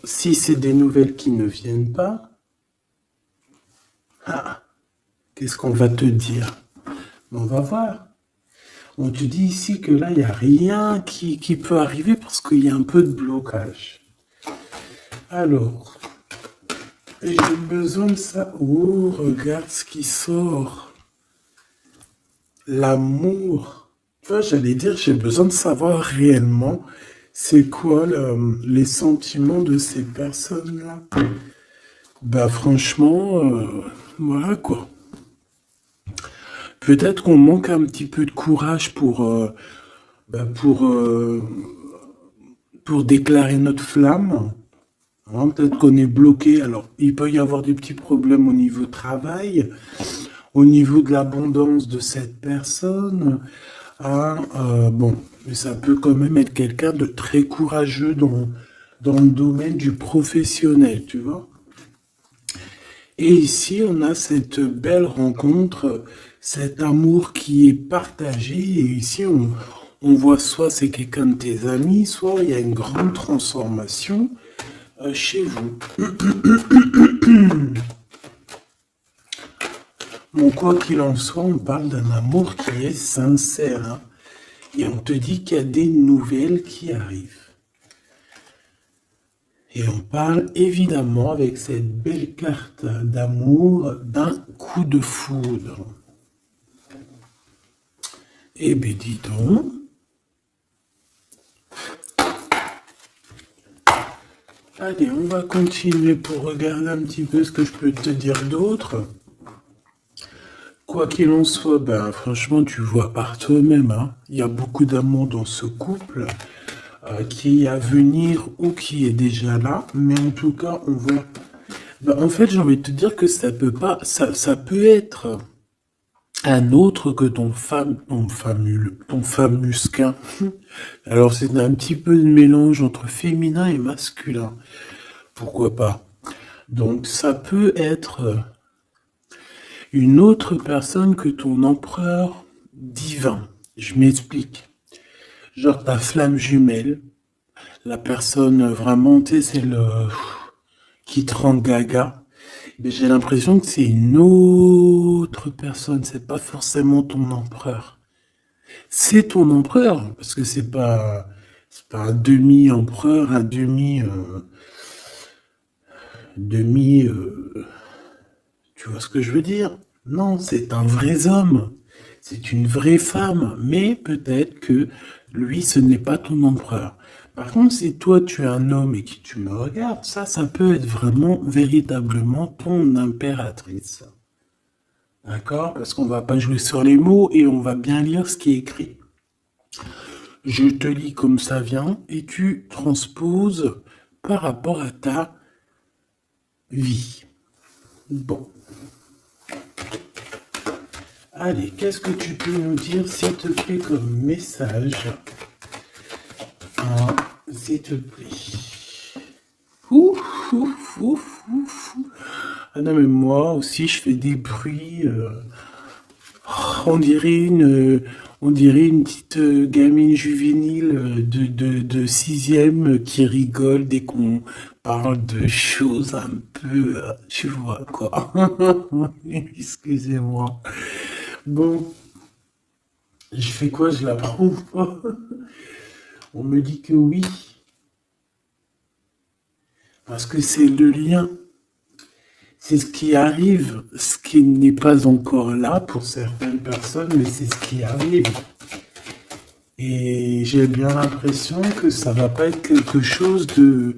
si c'est des nouvelles qui ne viennent pas, qu'est-ce qu'on va te dire? On va voir. On te dit ici que là, il n'y a rien qui peut arriver parce qu'il y a un peu de blocage. Alors, j'ai besoin de ça. Oh, regarde ce qui sort. L'amour. Tu vois, j'allais dire, j'ai besoin de savoir réellement c'est quoi les sentiments de ces personnes-là. Bah franchement, voilà quoi. Peut-être qu'on manque un petit peu de courage bah, pour déclarer notre flamme. Hein, peut-être qu'on est bloqué. Alors, il peut y avoir des petits problèmes au niveau travail, au niveau de l'abondance de cette personne. Hein, bon, mais ça peut quand même être quelqu'un de très courageux dans le domaine du professionnel, tu vois. Et ici, on a cette belle rencontre, cet amour qui est partagé. Et ici, on voit soit c'est quelqu'un de tes amis, soit il y a une grande transformation chez vous. Bon, quoi qu'il en soit, on parle d'un amour qui est sincère. Hein, et on te dit qu'il y a des nouvelles qui arrivent. Et on parle évidemment avec cette belle carte d'amour d'un coup de foudre. Eh bien, dis donc. Allez, on va continuer pour regarder un petit peu ce que je peux te dire d'autre. Quoi qu'il en soit, ben franchement, tu vois par toi-même, hein, il y a beaucoup d'amour dans ce couple qui est à venir ou qui est déjà là. Mais en tout cas, on voit. Ben, en fait, j'ai envie de te dire que ça peut pas, ça peut être un autre que ton famusquin. Alors c'est un petit peu de mélange entre féminin et masculin. Pourquoi pas? Donc ça peut être une autre personne que ton empereur divin. Je m'explique. Genre ta flamme jumelle, la personne vraiment, tu sais, c'est le qui te rend gaga. Mais j'ai l'impression que c'est une autre personne, c'est pas forcément ton empereur. C'est ton empereur, parce que c'est pas un demi-empereur, un demi, tu vois ce que je veux dire? Non, c'est un vrai homme, c'est une vraie femme, mais peut-être que lui, ce n'est pas ton empereur. Par contre, si toi, tu es un homme et que tu me regardes, ça peut être vraiment, véritablement ton impératrice. D'accord? Parce qu'on va pas jouer sur les mots et on va bien lire ce qui est écrit. Je te lis comme ça vient et tu transposes par rapport à ta vie. Bon. Allez, qu'est-ce que tu peux nous dire, s'il te plaît, comme message? Hein, s'il te plaît. Ouf, ouf, ouf, ouf. Ah non, mais moi aussi, je fais des bruits. On dirait une petite gamine juvénile de sixième qui rigole dès qu'on parle de choses un peu, tu vois quoi. Excusez-moi. Bon, je fais quoi? Je l'approuve pas. On me dit que oui, parce que c'est le lien. C'est ce qui arrive, ce qui n'est pas encore là pour certaines personnes, mais c'est ce qui arrive. Et j'ai bien l'impression que ça va pas être quelque chose de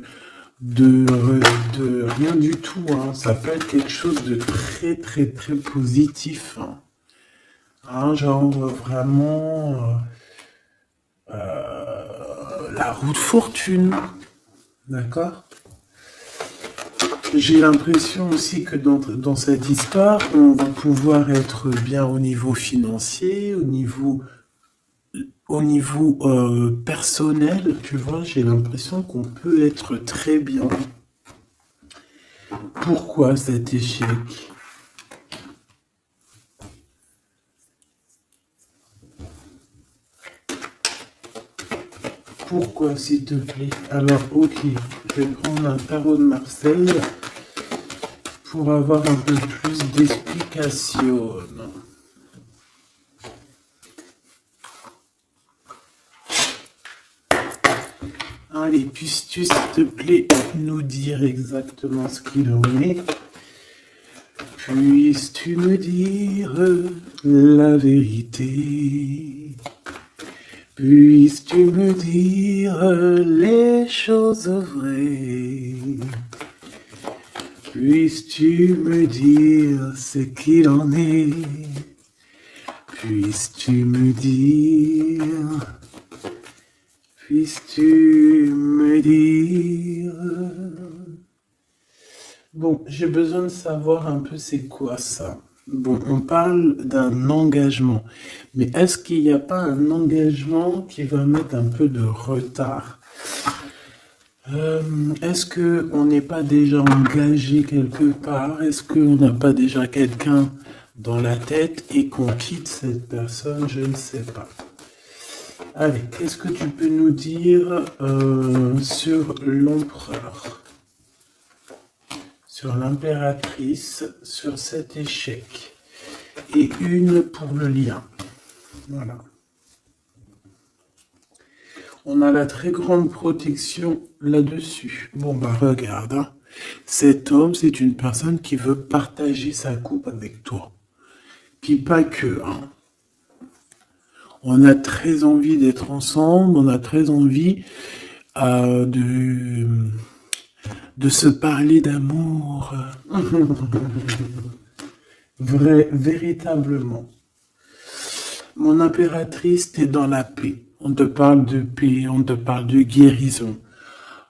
rien du tout. Hein. Ça peut être quelque chose de très très très positif. Hein. Hein, genre vraiment la roue de fortune. D'accord? J'ai l'impression aussi que dans cette histoire, on va pouvoir être bien au niveau financier, au niveau personnel, tu vois, j'ai l'impression qu'on peut être très bien. Pourquoi cet échec? Pourquoi, s'il te plaît? Alors, ok, je vais prendre un tarot de Marseille pour avoir un peu plus d'explications. Allez, puisses-tu, s'il te plaît, nous dire exactement ce qu'il en est? Puisses-tu me dire la vérité? Puisses-tu me dire les choses vraies? Puisses-tu me dire ce qu'il en est? Puisses-tu me dire? Puisses-tu me dire? Bon, j'ai besoin de savoir un peu c'est quoi ça. Bon, on parle d'un engagement. Mais est-ce qu'il n'y a pas un engagement qui va mettre un peu de retard? Est-ce qu'on n'est pas déjà engagé quelque part? Est-ce qu'on n'a pas déjà quelqu'un dans la tête et qu'on quitte cette personne? Je ne sais pas. Allez, qu'est-ce que tu peux nous dire sur l'empereur, sur l'impératrice, sur cet échec? Et une pour le lien. Voilà. On a la très grande protection là-dessus. Bon, bah regarde, hein. Cet homme, c'est une personne qui veut partager sa coupe avec toi. Puis pas que, hein. On a très envie d'être ensemble, on a très envie de se parler d'amour. Véritablement. Mon impératrice, t'es dans la paix. On te parle de paix, on te parle de guérison.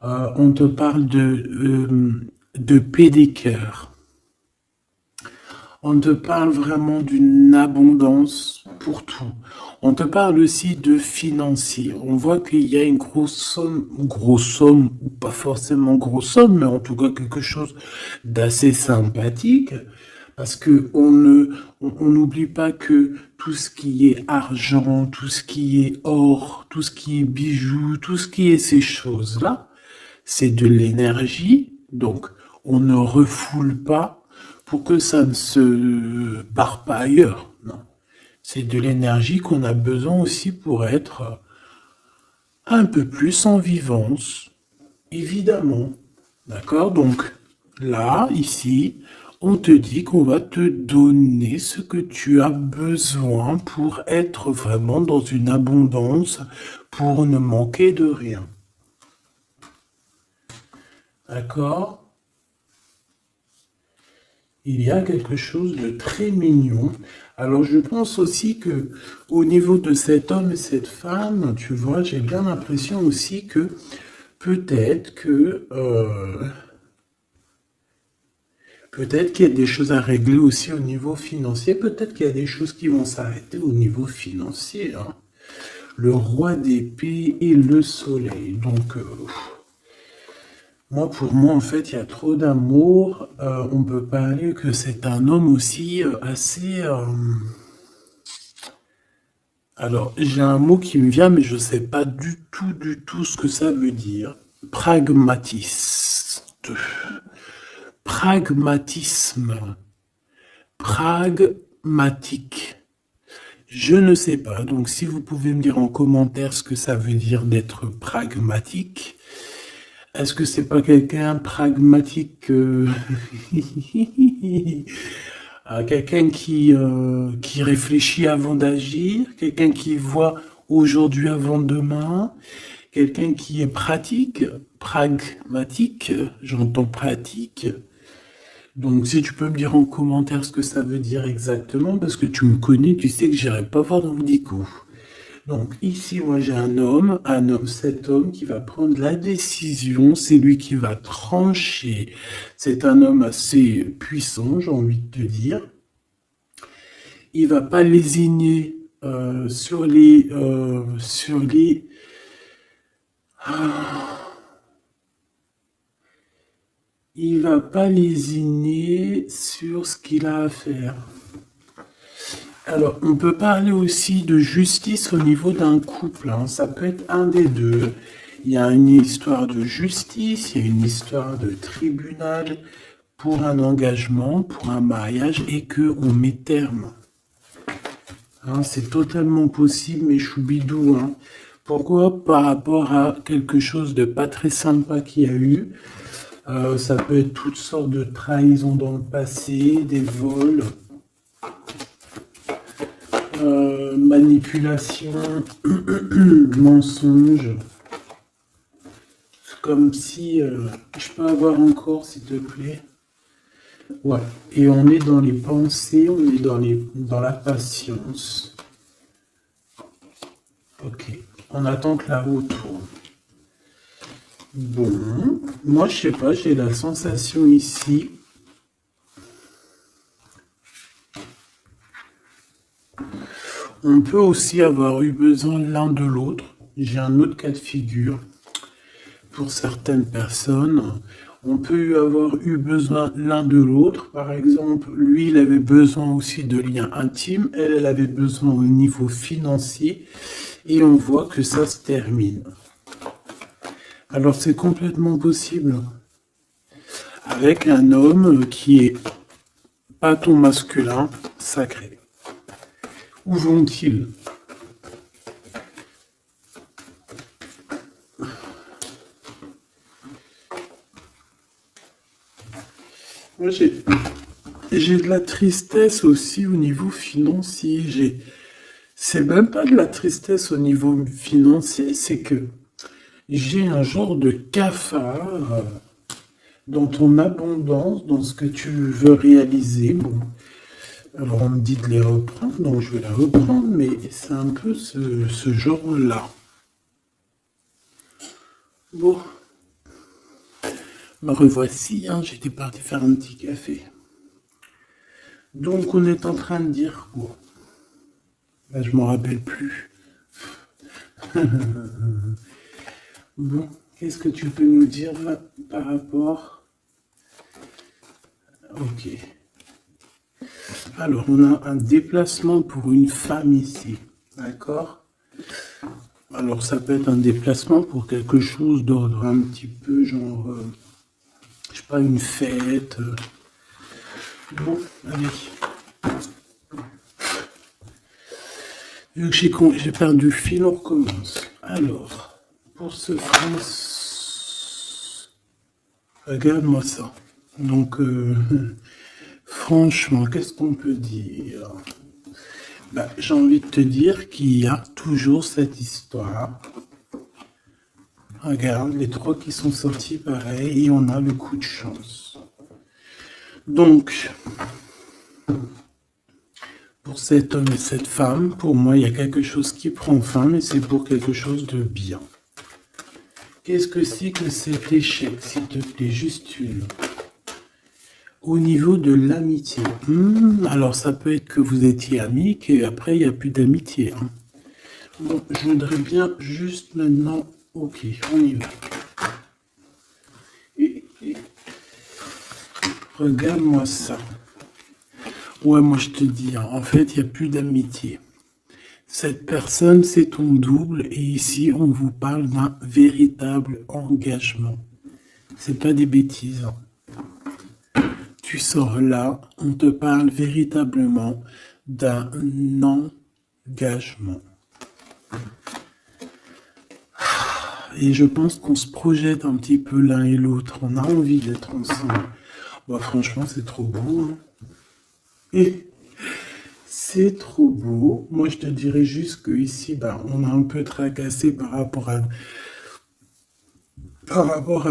On te parle de paix des cœurs. On te parle vraiment d'une abondance pour tout. On te parle aussi de financier. On voit qu'il y a une grosse somme, ou pas forcément grosse somme, mais en tout cas quelque chose d'assez sympathique. Parce que on n'oublie pas que tout ce qui est argent, tout ce qui est or, tout ce qui est bijoux, tout ce qui est ces choses-là, c'est de l'énergie. Donc, on ne refoule pas pour que ça ne se barre pas ailleurs. Non. C'est de l'énergie qu'on a besoin aussi pour être un peu plus en vivance, évidemment. D'accord? Donc, là, ici, on te dit qu'on va te donner ce que tu as besoin pour être vraiment dans une abondance, pour ne manquer de rien. D'accord? Il y a quelque chose de très mignon. Alors je pense aussi que au niveau de cet homme et cette femme, tu vois, j'ai bien l'impression aussi que peut-être que peut-être qu'il y a des choses à régler aussi au niveau financier. Peut-être qu'il y a des choses qui vont s'arrêter au niveau financier, hein. Le roi d'épée et le soleil. Donc moi, pour moi, en fait, il y a trop d'amour. On peut parler que c'est un homme aussi assez... Alors, j'ai un mot qui me vient, mais je ne sais pas du tout ce que ça veut dire. Pragmatiste. Pragmatisme. Pragmatique. Je ne sais pas. Donc, si vous pouvez me dire en commentaire ce que ça veut dire d'être pragmatique. Est-ce que c'est pas quelqu'un pragmatique, quelqu'un qui réfléchit avant d'agir, quelqu'un qui voit aujourd'hui avant demain, quelqu'un qui est pratique, pragmatique, j'entends pratique. Donc si tu peux me dire en commentaire ce que ça veut dire exactement, parce que tu me connais, tu sais que j'irai pas voir dans le dico. Donc ici, moi j'ai un homme, cet homme qui va prendre la décision, c'est lui qui va trancher. C'est un homme assez puissant, j'ai envie de te dire. Il va pas lésigner sur les... Il va pas lésigner sur ce qu'il a à faire. Alors, on peut parler aussi de justice au niveau d'un couple, hein. Ça peut être un des deux. Il y a une histoire de justice, il y a une histoire de tribunal pour un engagement, pour un mariage, et que on met terme. Hein, c'est totalement possible, mais choubidou, hein. Pourquoi? Par rapport à quelque chose de pas très sympa qu'il y a eu. Ça peut être toutes sortes de trahisons dans le passé, des vols, manipulation, mensonge. Comme si je peux avoir encore, s'il te plaît. Ouais. Et on est dans les pensées, on est dans la patience. Ok. On attend que la roue tourne. Bon, moi je sais pas, j'ai la sensation ici. On peut aussi avoir eu besoin l'un de l'autre. J'ai un autre cas de figure. Pour certaines personnes, on peut avoir eu besoin l'un de l'autre. Par exemple, lui, il avait besoin aussi de liens intimes. Elle avait besoin au niveau financier. Et on voit que ça se termine. Alors c'est complètement possible. Avec un homme qui est pas ton masculin sacré. Où vont-ils? Moi, j'ai de la tristesse aussi au niveau financier. C'est même pas de la tristesse au niveau financier, c'est que j'ai un genre de cafard dans ton abondance, dans ce que tu veux réaliser. Bon, alors on me dit de les reprendre, donc je vais la reprendre, mais c'est un peu ce genre-là. Bon, me revoici, hein, j'étais parti faire un petit café. Donc on est en train de dire quoi? Là, je m'en rappelle plus. Bon, qu'est-ce que tu peux nous dire là, par rapport? Ok. Alors, on a un déplacement pour une femme ici. D'accord? Alors, ça peut être un déplacement pour quelque chose d'ordre un petit peu genre, je sais pas, une fête. Bon, allez. Vu que j'ai perdu le fil, on recommence. Alors, pour ce France, regarde-moi ça. Donc, franchement, qu'est-ce qu'on peut dire? Bah, j'ai envie de te dire qu'il y a toujours cette histoire. Regarde, les trois qui sont sortis pareil, et on a le coup de chance. Donc, pour cet homme et cette femme, pour moi, il y a quelque chose qui prend fin, mais c'est pour quelque chose de bien. Qu'est-ce que c'est que cet échec, s'il te plaît, juste une? Au niveau de l'amitié. Alors, ça peut être que vous étiez amis, qu'après, il n'y a plus d'amitié. Hein. Bon, je voudrais bien juste maintenant... Ok, on y va. Regarde-moi ça. Ouais, moi je te dis, hein, en fait, il n'y a plus d'amitié. Cette personne, c'est ton double, et ici, on vous parle d'un véritable engagement. C'est pas des bêtises. Hein. Tu sors là, on te parle véritablement d'un engagement. Et je pense qu'on se projette un petit peu l'un et l'autre. On a envie d'être ensemble. Bah, franchement, c'est trop beau. Hein. Et c'est trop beau. Moi, je te dirais juste que ici, bah, on a un peu tracassé par rapport à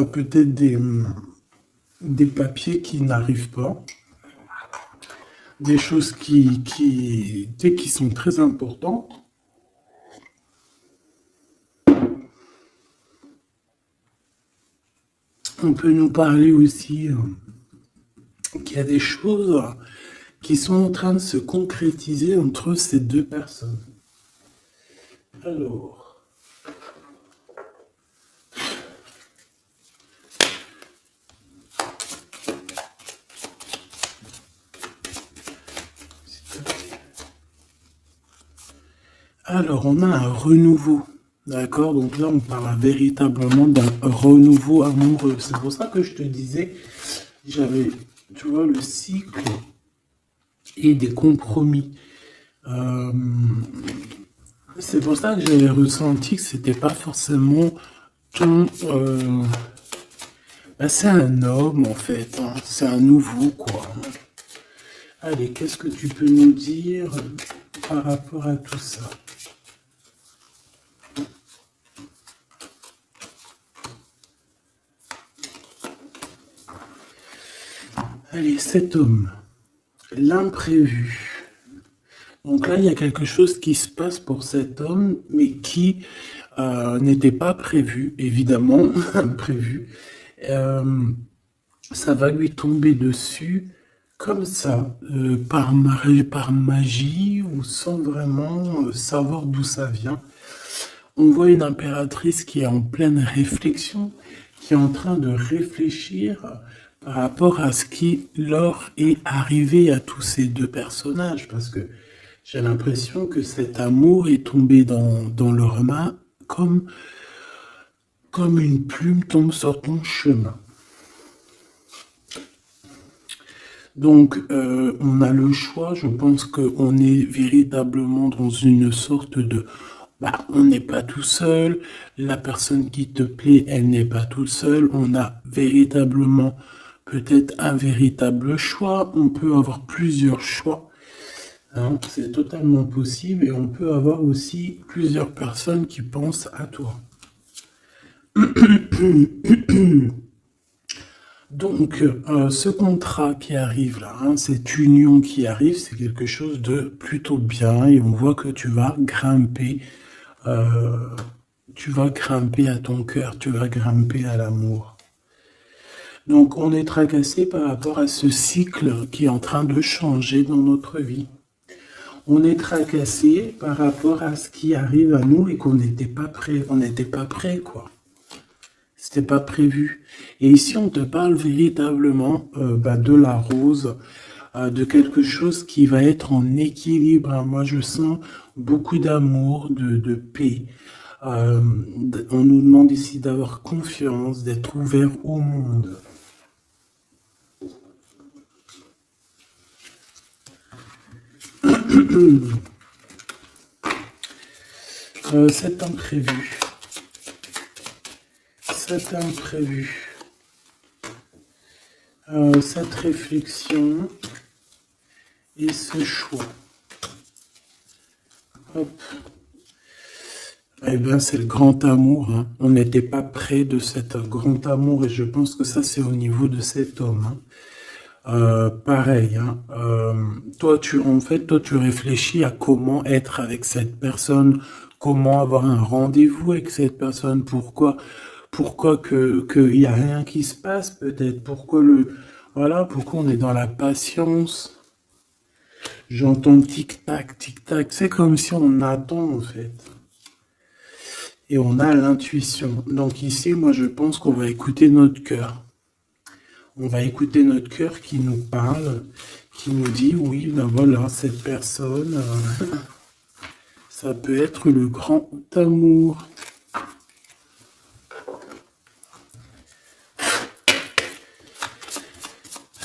peut-être des papiers qui n'arrivent pas. Des choses qui sont très importantes. On peut nous parler aussi qu'il y a des choses qui sont en train de se concrétiser entre ces deux personnes. Alors, Alors, on a un renouveau. D'accord? Donc là, on parle véritablement d'un renouveau amoureux. C'est pour ça que je te disais, j'avais, tu vois, le cycle et des compromis. Euh, c'est pour ça que j'avais ressenti que c'était pas forcément ton. Bah, c'est un homme en fait, hein. C'est un nouveau quoi. Allez, qu'est-ce que tu peux nous dire par rapport à tout ça? Allez, cet homme, l'imprévu. Donc là, il y a quelque chose qui se passe pour cet homme, mais qui n'était pas prévu, évidemment, prévu. Euh, Ça va lui tomber dessus comme ça, par magie ou sans vraiment savoir d'où ça vient. On voit une impératrice qui est en pleine réflexion, qui est en train de réfléchir par rapport à ce qui leur est arrivé à tous ces deux personnages, parce que j'ai l'impression que cet amour est tombé dans leurs mains comme une plume tombe sur ton chemin. Donc, on a le choix. Je pense qu'on est véritablement dans une sorte de... Bah, on n'est pas tout seul. La personne qui te plaît, elle n'est pas toute seule. On a véritablement peut-être un véritable choix. On peut avoir plusieurs choix. Hein, c'est totalement possible. Et on peut avoir aussi plusieurs personnes qui pensent à toi. Donc, ce contrat qui arrive là, hein, cette union qui arrive, c'est quelque chose de plutôt bien et on voit que euh, tu vas grimper à ton cœur, tu vas grimper à l'amour. Donc, on est tracassé par rapport à ce cycle qui est en train de changer dans notre vie. On est tracassé par rapport à ce qui arrive à nous et qu'on n'était pas prêt, on n'était pas prêt, quoi. C'était pas prévu. Et ici, on te parle véritablement de la rose, de quelque chose qui va être en équilibre, hein. Moi, je sens beaucoup d'amour, de paix. On nous demande ici d'avoir confiance, d'être ouvert au monde. C'est imprévu. C'est imprévu. Cette réflexion et ce choix. Hop. Eh bien, c'est le grand amour, hein. On n'était pas près de cet grand amour et je pense que ça, c'est au niveau de cet homme, hein. Pareil, hein. Toi, tu réfléchis à comment être avec cette personne, comment avoir un rendez-vous avec cette personne, pourquoi qu'il y a rien qui se passe, peut-être, voilà, pourquoi on est dans la patience. J'entends tic-tac, tic-tac, c'est comme si on attend, en fait. Et on a l'intuition. Donc ici, moi, je pense qu'on va écouter notre cœur. On va écouter notre cœur qui nous parle, qui nous dit, oui, ben voilà, cette personne, ça peut être le grand amour.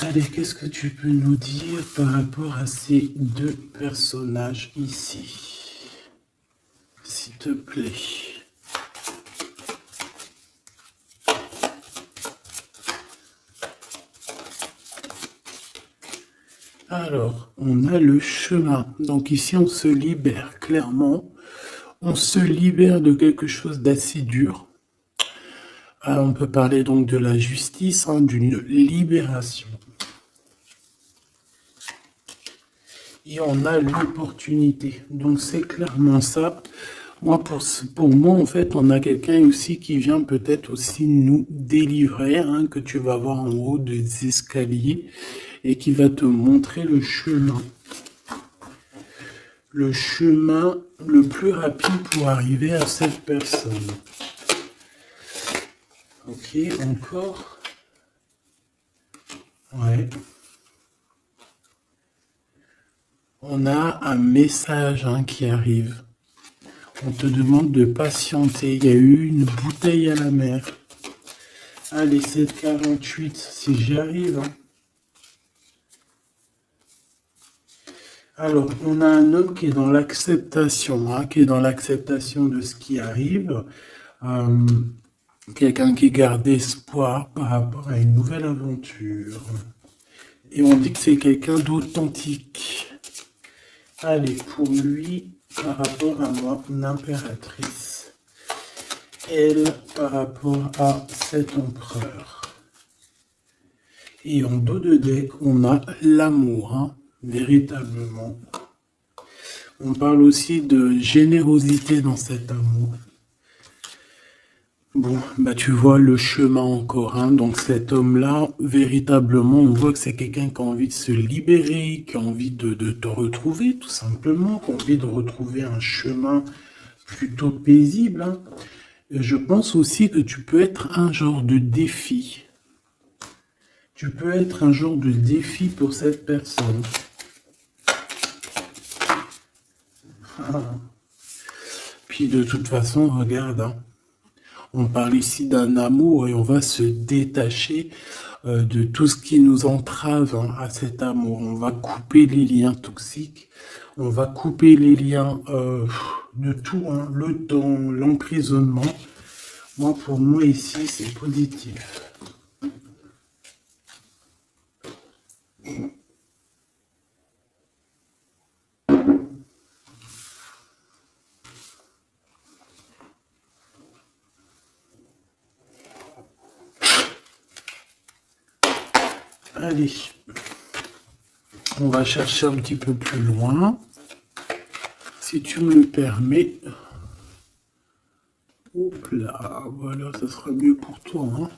Allez, qu'est-ce que tu peux nous dire par rapport à ces deux personnages ici? S'il te plaît. Alors, on a le chemin. Donc ici, on se libère clairement. On se libère de quelque chose d'assez dur. On peut parler donc de la justice, hein, d'une libération. Et on a l'opportunité. Donc c'est clairement ça. Moi, pour moi, en fait, on a quelqu'un aussi qui vient peut-être aussi nous délivrer, hein, que tu vas voir en haut des escaliers et qui va te montrer le chemin. Le chemin le plus rapide pour arriver à cette personne. Ok, encore. Ouais. On a un message, hein, qui arrive. On te demande de patienter. Il y a eu une bouteille à la mer. Allez, 7,48, si j'y arrive. Hein. Alors, on a un homme qui est dans l'acceptation, hein, qui est dans l'acceptation de ce qui arrive. Quelqu'un qui garde espoir par rapport à une nouvelle aventure. Et on dit que c'est quelqu'un d'authentique. Allez, pour lui, par rapport à moi, une impératrice. Elle, par rapport à cet empereur. Et en dos de deck, on a l'amour, hein, véritablement. On parle aussi de générosité dans cet amour. Bon, bah tu vois le chemin encore, hein. Donc cet homme-là, véritablement, on voit que c'est quelqu'un qui a envie de se libérer, qui a envie de te retrouver, tout simplement, qui a envie de retrouver un chemin plutôt paisible, hein. Et je pense aussi que tu peux être un genre de défi. Tu peux être un genre de défi pour cette personne. Ah. Puis de toute façon, regarde, hein. On parle ici d'un amour et on va se détacher de tout ce qui nous entrave, hein, à cet amour. On va couper les liens toxiques, on va couper les liens de tout, hein, le temps, l'emprisonnement. Moi, pour moi ici, c'est positif. Allez, on va chercher un petit peu plus loin, si tu me le permets. Hop là, voilà, ça sera mieux pour toi, hein.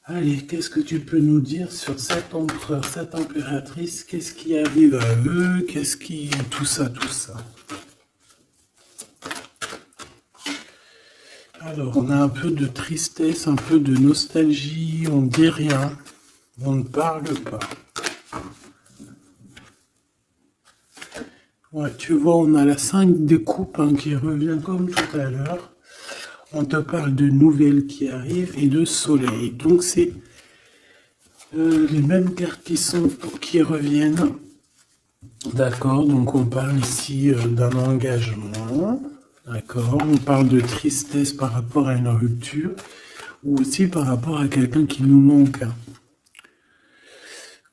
Allez, qu'est-ce que tu peux nous dire sur cet empereur, cette impératrice? Qu'est-ce qui arrive à eux? Qu'est-ce qui... tout ça, tout ça. Alors, on a un peu de tristesse, un peu de nostalgie, on ne dit rien, on ne parle pas. Ouais, tu vois, on a la 5 de coupe, hein, qui revient comme tout à l'heure. On te parle de nouvelles qui arrivent et de soleil. Donc, c'est les mêmes cartes qui reviennent. D'accord, donc on parle ici d'un engagement. D'accord, on parle de tristesse par rapport à une rupture ou aussi par rapport à quelqu'un qui nous manque.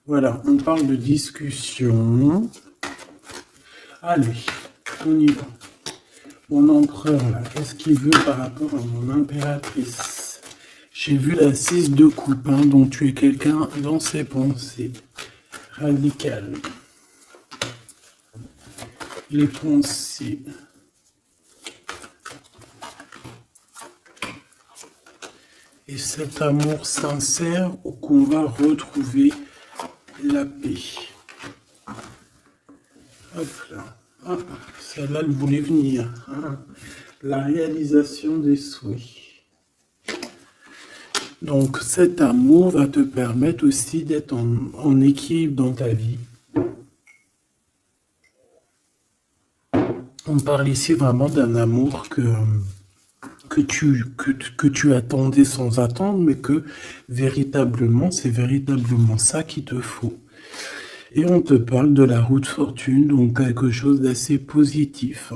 Voilà, on parle de discussion. Allez, on y va. Mon empereur, là, qu'est-ce qu'il veut par rapport à mon impératrice? J'ai vu la 6 de coupe, hein, donc tu es quelqu'un dans ses pensées. Radical. Les pensées. Et cet amour sincère qu'on va retrouver la paix. Hop là. Ah, celle-là, elle voulait venir. Hein. La réalisation des souhaits. Donc cet amour va te permettre aussi d'être en équilibre dans ta vie. On parle ici vraiment d'un amour que tu attendais sans attendre, mais que véritablement, c'est véritablement ça qu'il te faut. Et on te parle de la roue de fortune, donc quelque chose d'assez positif.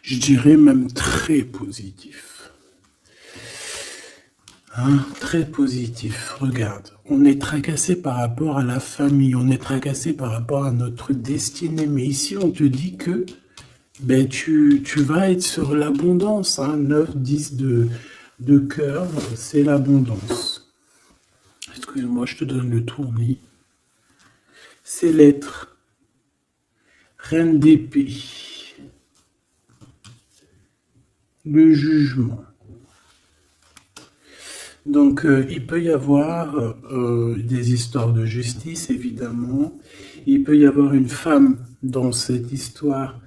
Je dirais même très positif. Hein, très positif. Regarde, on est tracassé par rapport à la famille, on est tracassé par rapport à notre destinée, mais ici on te dit que ben, tu vas être sur l'abondance, hein, 9, 10 de cœur, c'est l'abondance. Excuse-moi, je te donne le tournis. C'est l'être. Reine d'épée. Le jugement. Donc, il peut y avoir des histoires de justice, évidemment. Il peut y avoir une femme dans cette histoire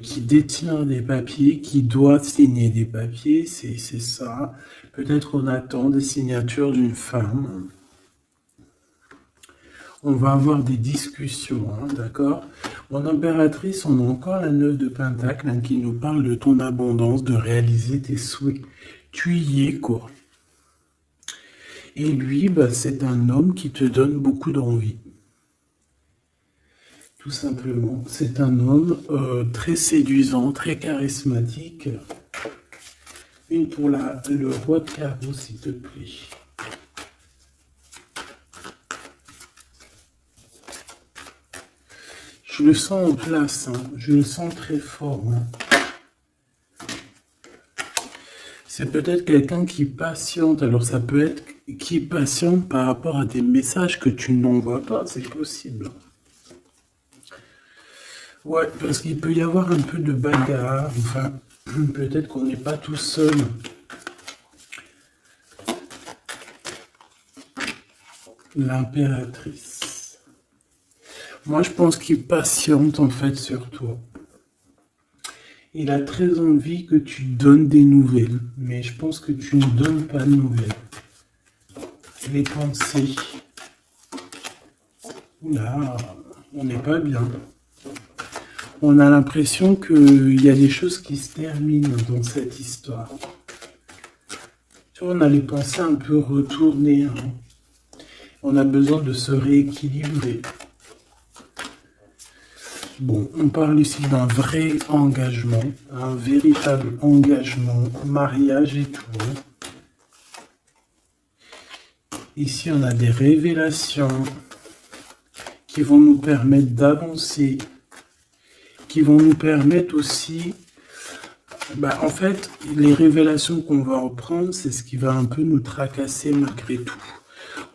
qui détient des papiers, qui doit signer des papiers, c'est ça. Peut-être on attend des signatures d'une femme. on va avoir des discussions, hein, d'accord? Mon impératrice, on a encore la 9 de Pentacle hein, qui nous parle de ton abondance, de réaliser tes souhaits. Tu y es, quoi. Et lui, bah, c'est un homme qui te donne beaucoup d'envie. Tout simplement. C'est un homme très séduisant, très charismatique. Une pour le roi de carreau, s'il te plaît. Je le sens en place, hein. Je le sens très fort. Hein. C'est peut-être quelqu'un qui patiente. Alors ça peut être qui patiente par rapport à des messages que tu n'envoies pas, c'est possible. Ouais, parce qu'il peut y avoir un peu de bagarre. Enfin, peut-être qu'on n'est pas tout seul. L'impératrice. Moi, je pense qu'il patiente en fait sur toi. Il a très envie que tu donnes des nouvelles, mais je pense que tu ne donnes pas de nouvelles. Les pensées. Oula, on n'est pas bien. On a l'impression qu'il y a des choses qui se terminent dans cette histoire. Tu vois, on a les pensées un peu retournées. Hein. On a besoin de se rééquilibrer. Bon, on parle ici d'un vrai engagement, un véritable engagement, mariage et tout. Ici, on a des révélations qui vont nous permettre d'avancer, qui vont nous permettre aussi... Bah, en fait, les révélations qu'on va reprendre, c'est ce qui va un peu nous tracasser malgré tout.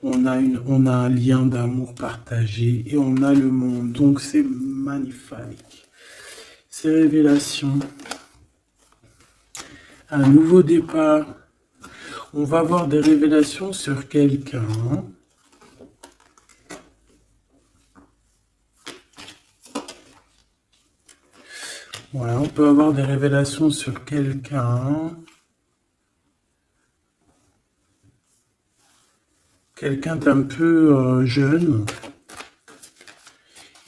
On a un lien d'amour partagé et on a le monde. Donc, c'est magnifique. Ces révélations, un nouveau départ. On va avoir des révélations sur quelqu'un. Ouais, on peut avoir des révélations sur quelqu'un. Quelqu'un d'un peu jeune.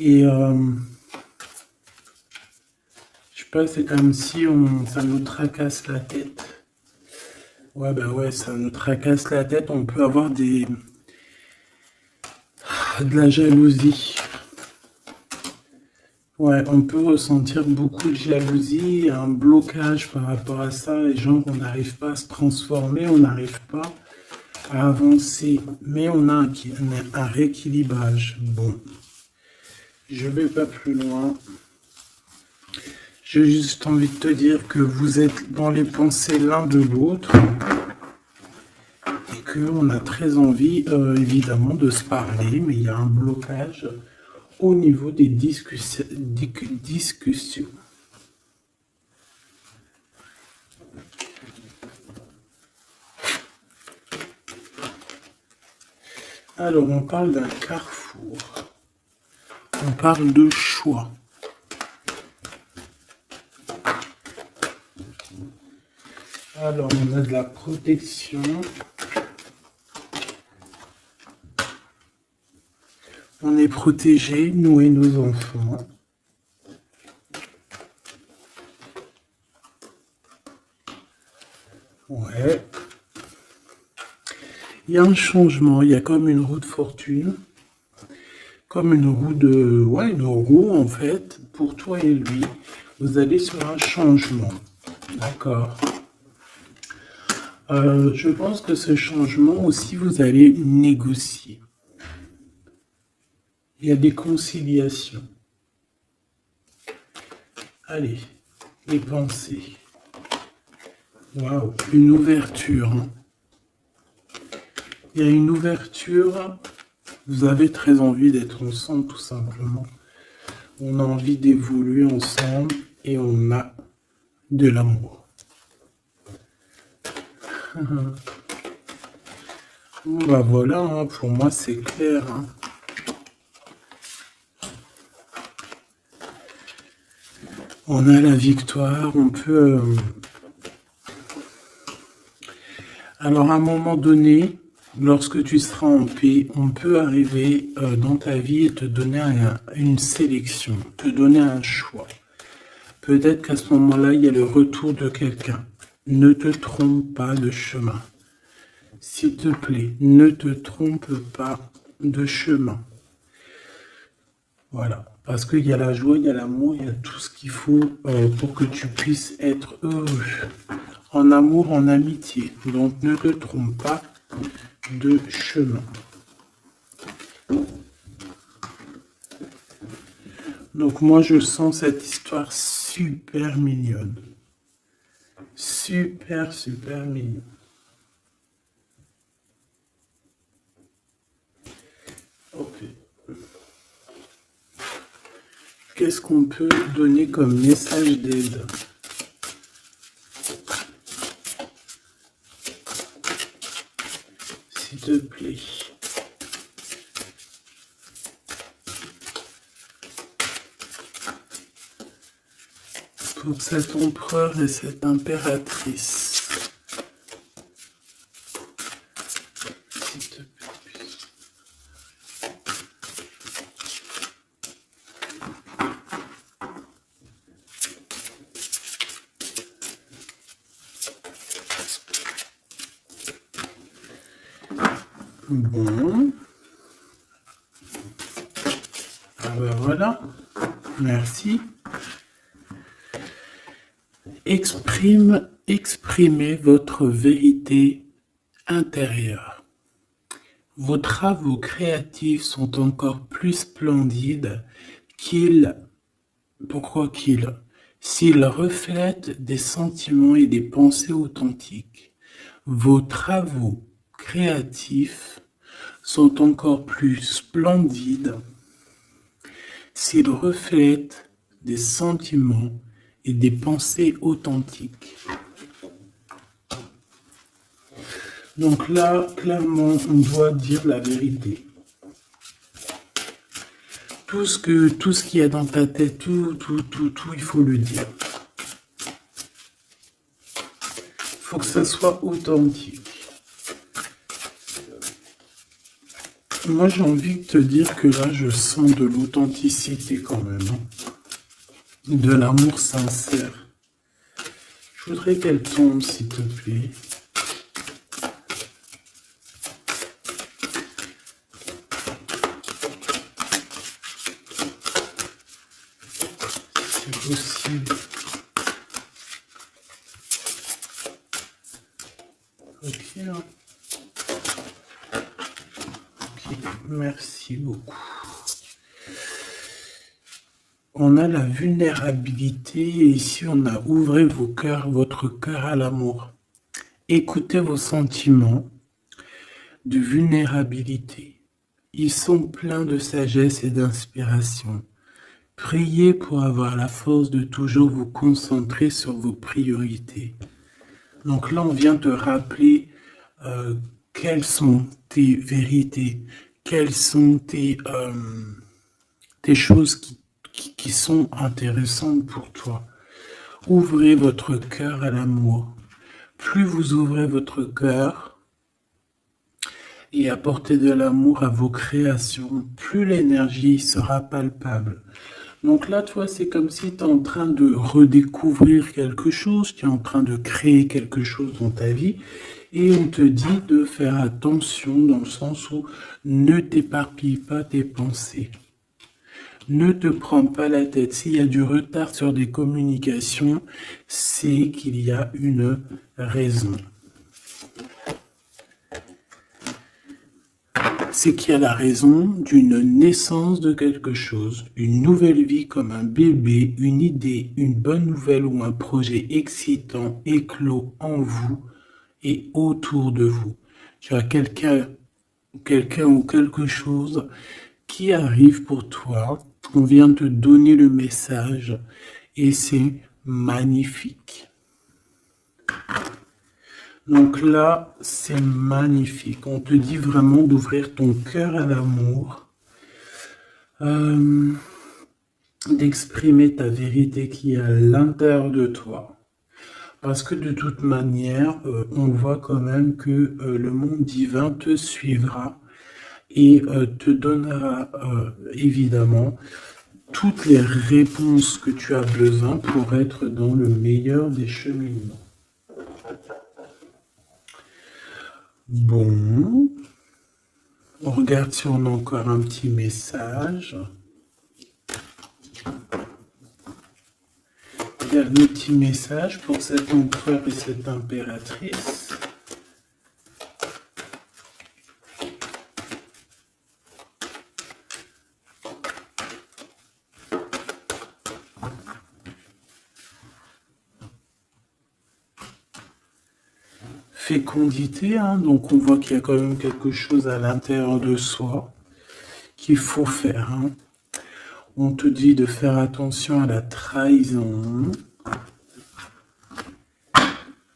Et je sais pas, c'est comme si ça nous tracasse la tête. Ouais, bah ouais, ça nous tracasse la tête. On peut avoir de la jalousie. Ouais, on peut ressentir beaucoup de jalousie, un blocage par rapport à ça, les gens qu'on n'arrive pas à se transformer, on n'arrive pas à avancer, mais on a un rééquilibrage. Bon, je vais pas plus loin. J'ai juste envie de te dire que vous êtes dans les pensées l'un de l'autre et qu'on a très envie, évidemment, de se parler, mais il y a un blocage au niveau des discussions. Alors, on parle d'un carrefour. On parle de choix. Alors, on a de la protection. On est protégés, nous et nos enfants. Ouais. Il y a un changement, il y a comme une roue de fortune. Comme une roue de... Ouais, une roue en fait, pour toi et lui. Vous allez sur un changement. D'accord. Je pense que ce changement aussi, vous allez négocier. Il y a des conciliations. Allez, les pensées. Waouh, une ouverture. Il y a une ouverture. Vous avez très envie d'être ensemble, tout simplement. On a envie d'évoluer ensemble et on a de l'amour. Bah voilà, hein, pour moi c'est clair. Hein. On a la victoire, on peut... Alors à un moment donné, Lorsque tu seras en paix, on peut arriver dans ta vie et te donner une sélection, te donner un choix. Peut-être qu'à ce moment-là, il y a le retour de quelqu'un. Ne te trompe pas de chemin. S'il te plaît, ne te trompe pas de chemin. Voilà. Parce qu'il y a la joie, il y a l'amour, il y a tout ce qu'il faut pour que tu puisses être heureux. En amour, en amitié. Donc ne te trompe pas de chemin. Donc moi je sens cette histoire super mignonne. Super mignonne. Ok. Qu'est-ce qu'on peut donner comme message d'aide? S'il te plaît. Pour cet empereur et cette impératrice. S'il te plaît. Bon. Ah ben voilà. Merci. Exprimez votre vérité intérieure. Vos travaux créatifs sont encore plus splendides s'ils reflètent des sentiments et des pensées authentiques. Vos travaux créatifs sont encore plus splendides s'ils reflètent des sentiments et des pensées authentiques. Donc là, clairement, on doit dire la vérité. Tout ce qu'il y a dans ta tête, tout, il faut le dire. Il faut que ça soit authentique. Moi, j'ai envie de te dire que là, je sens de l'authenticité quand même. De l'amour sincère. Je voudrais qu'elle tombe, s'il te plaît. C'est possible. Ok. Ok, merci beaucoup. On a la vulnérabilité et ici on a ouvrez votre cœur à l'amour. Écoutez vos sentiments de vulnérabilité. Ils sont pleins de sagesse et d'inspiration. Priez pour avoir la force de toujours vous concentrer sur vos priorités. Donc là, on vient te rappeler quelles sont tes vérités, quelles sont tes choses qui sont intéressantes pour toi. Ouvrez votre cœur à l'amour. Plus vous ouvrez votre cœur et apportez de l'amour à vos créations, plus l'énergie sera palpable. Donc là, toi, c'est comme si tu es en train de redécouvrir quelque chose, tu es en train de créer quelque chose dans ta vie, et on te dit de faire attention dans le sens où ne t'éparpille pas tes pensées. Ne te prends pas la tête. S'il y a du retard sur des communications, c'est qu'il y a une raison. C'est qu'il y a la raison d'une naissance de quelque chose, une nouvelle vie comme un bébé, une idée, une bonne nouvelle ou un projet excitant éclos en vous et autour de vous. Tu as quelqu'un ou quelque chose qui arrive pour toi. On vient te donner le message et c'est magnifique. Donc là, c'est magnifique. On te dit vraiment d'ouvrir ton cœur à l'amour, d'exprimer ta vérité qui est à l'intérieur de toi. Parce que de toute manière, on voit quand même que le monde divin te suivra et te donnera évidemment toutes les réponses que tu as besoin pour être dans le meilleur des cheminements. Bon, on regarde si on a encore un petit message. Dernier petit message pour cet empereur et cette impératrice. Fécondité, hein, donc on voit qu'il y a quand même quelque chose à l'intérieur de soi qu'il faut faire. Hein. On te dit de faire attention à la trahison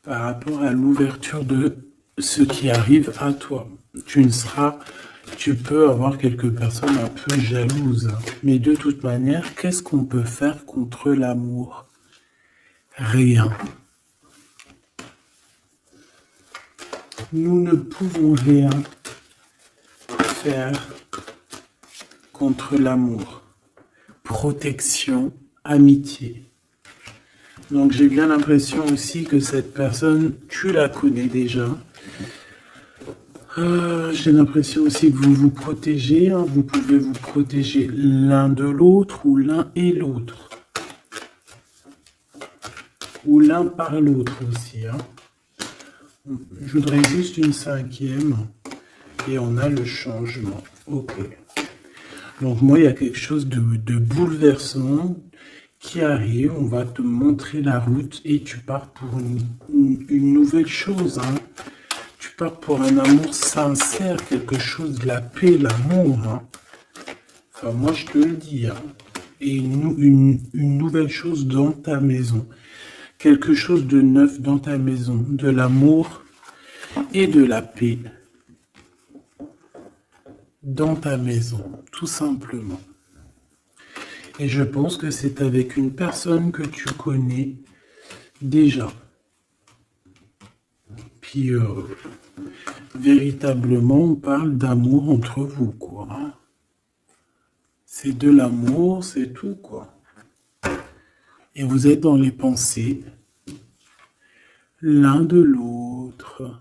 par rapport à l'ouverture de ce qui arrive à toi. Tu peux avoir quelques personnes un peu jalouses, mais de toute manière, qu'est-ce qu'on peut faire contre l'amour? Rien. Nous ne pouvons rien faire contre l'amour. Protection, amitié. Donc j'ai bien l'impression aussi que cette personne, tu la connais déjà. J'ai l'impression aussi que vous vous protégez. Hein. Vous pouvez vous protéger l'un de l'autre ou l'un et l'autre. Ou l'un par l'autre aussi. Hein. Je voudrais juste une cinquième. Et on a le changement. Ok. Donc moi, il y a quelque chose de bouleversement qui arrive. On va te montrer la route et tu pars pour une nouvelle chose. Hein. Tu pars pour un amour sincère, quelque chose de la paix, l'amour. Hein. Enfin, moi, je te le dis. Hein. Et une nouvelle chose dans ta maison. Quelque chose de neuf dans ta maison. De l'amour et de la paix. Dans ta maison, tout simplement. Et je pense que c'est avec une personne que tu connais déjà. Puis, véritablement, on parle d'amour entre vous, quoi. C'est de l'amour, c'est tout, quoi. Et vous êtes dans les pensées l'un de l'autre.